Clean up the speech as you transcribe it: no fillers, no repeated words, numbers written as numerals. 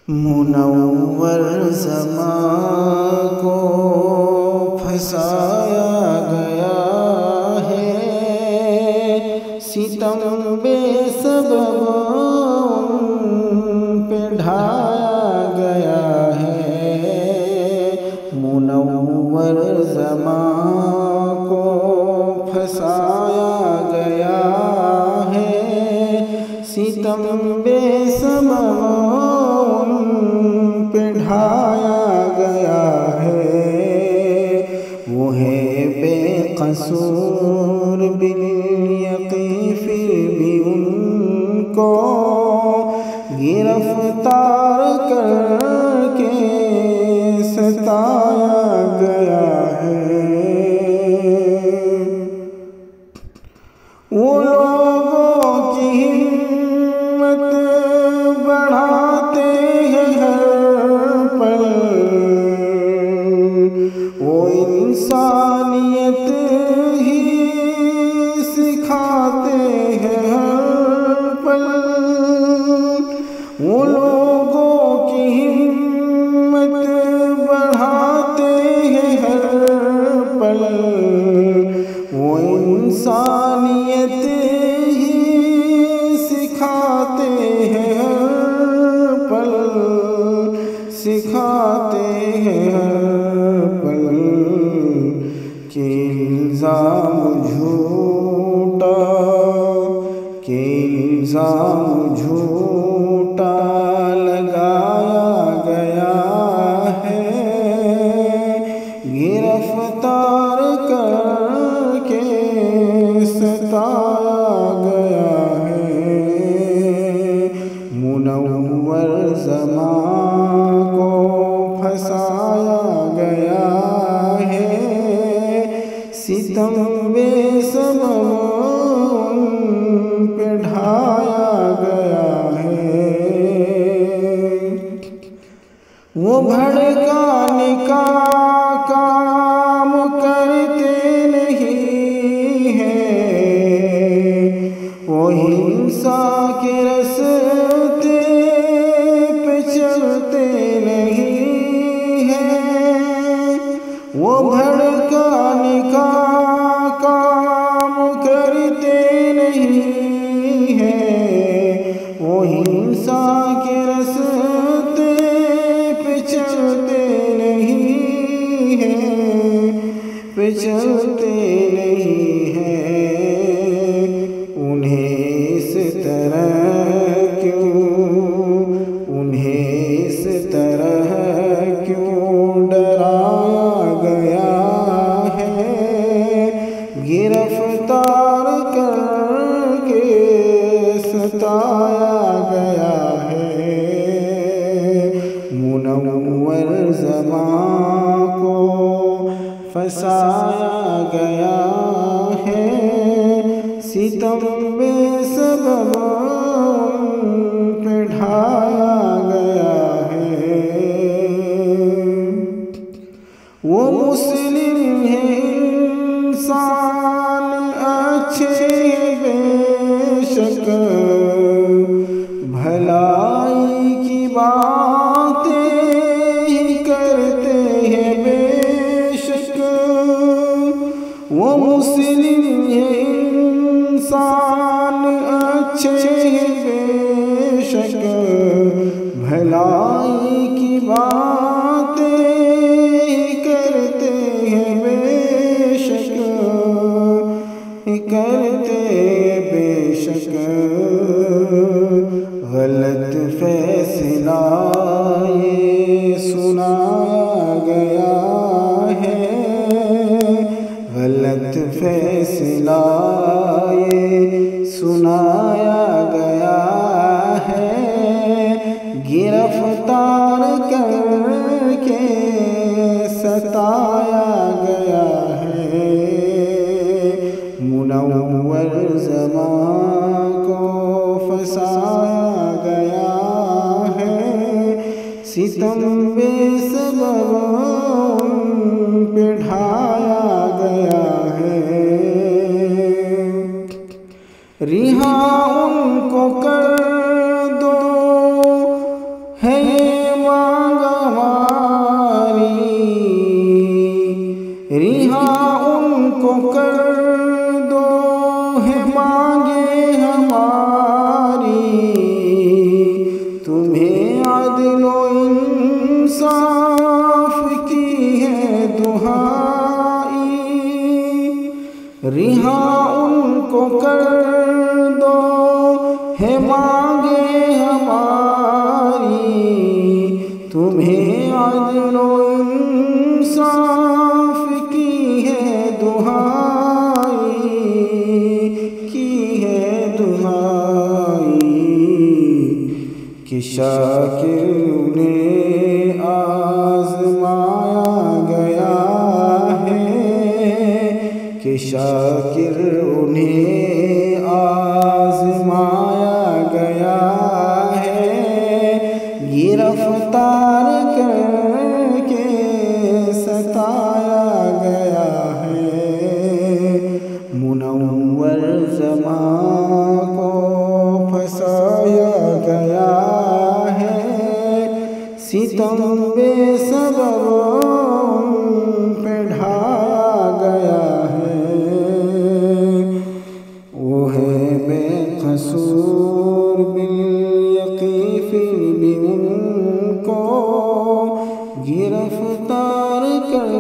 منور زماں کو پھنسایا گیا ہے، ستم بے سبب پہ ڈھایا گیا ہے۔ منور زماں کو پھنسایا گیا ہے، ستم بے سبب پہ ڈھایا گیا ہے۔ وہ ہے بے قصور بالیقین، پھر بھی ان کو گرفتار کر کے ستایا گیا ہے۔ وہ لوگوں کی ہمت بڑھاتے ہیں ہر پل، وہ انسانیت ہی سکھاتے ہیں ہر پل۔ وہ لوگوں کی ہمت بڑھاتے ہیں ہر پل، وہ انسانیت ہی سکھاتے ہیں ہر پل، سکھاتے ہیں ہر پل۔ کہ الزام جھوٹا، کہ الزام جھوٹا لگایا گیا ہے، گرفتار کر کے ستایا گیا ہے۔ منور زماں کو پھنسایا گیا ہے، ستم بے سبب پہ ڈھایا گیا ہے۔ وہ بھڑکانے کا کام کرتے نہیں ہیں، وہ ہنسا کے راستے پہ چلتے نہیں ہیں۔ وہ بھڑکانے کا کام کرتے نہیں ہیں، وہ ہنسا کے راستے پہ چلتے نہیں ہیں، پہ چلتے نہیں ہیں۔ انہیں اس طرح کیوں ڈرایا گیا ہے، گرفتار کر کے ستایا گیا ہے۔ منور زماں کو پھنسایا گیا ہے، ستم بے سبب پہ ڈھایا گیا ہے۔ وہ مسلم ہیں انسان اچھے بے شک، بھلائی کی باتیں ہی کرتے ہیں بے شک۔ وہ مسلم ہیں انسان اچھے بے شک، بھلائی کی باتیں کرتے ہیں بے شک، کرتے بے شک۔ غلط فیصلہ یہ سنایا گیا ہے، غلط فیصلہ یہ سنایا گیا ہے، گرفتار کر کے ستایا گیا ہے۔ منور زماں کو پھنسایا گیا ہے، ستم بے سبب پہ ڈھایا گیا ہے۔ رہا ان کو کر دو ہے مانگ ہماری، رہا ان کو کر دو ہے مانگے ہماری، تمہیں عدل و انصاف کی ہے دہائی، رہا ان کو کر دو ہے مانگے ہماری، تمہیں عدل و انصاف کی ہے دہائی، کی ہے دہائی، کہ شاکر انہیں آزمایا گیا ہے، کہ شاکر انہیں آزمایا گیا ہے، گرفتار کر کے ستایا گیا ہے، منور زمان کو پھنسایا گیا ہے، ستم بے سبب پہ ڈھایا گیا ہے، وہ ہے بے قصور بالیقین پھر بھی ان کو گرفتار کر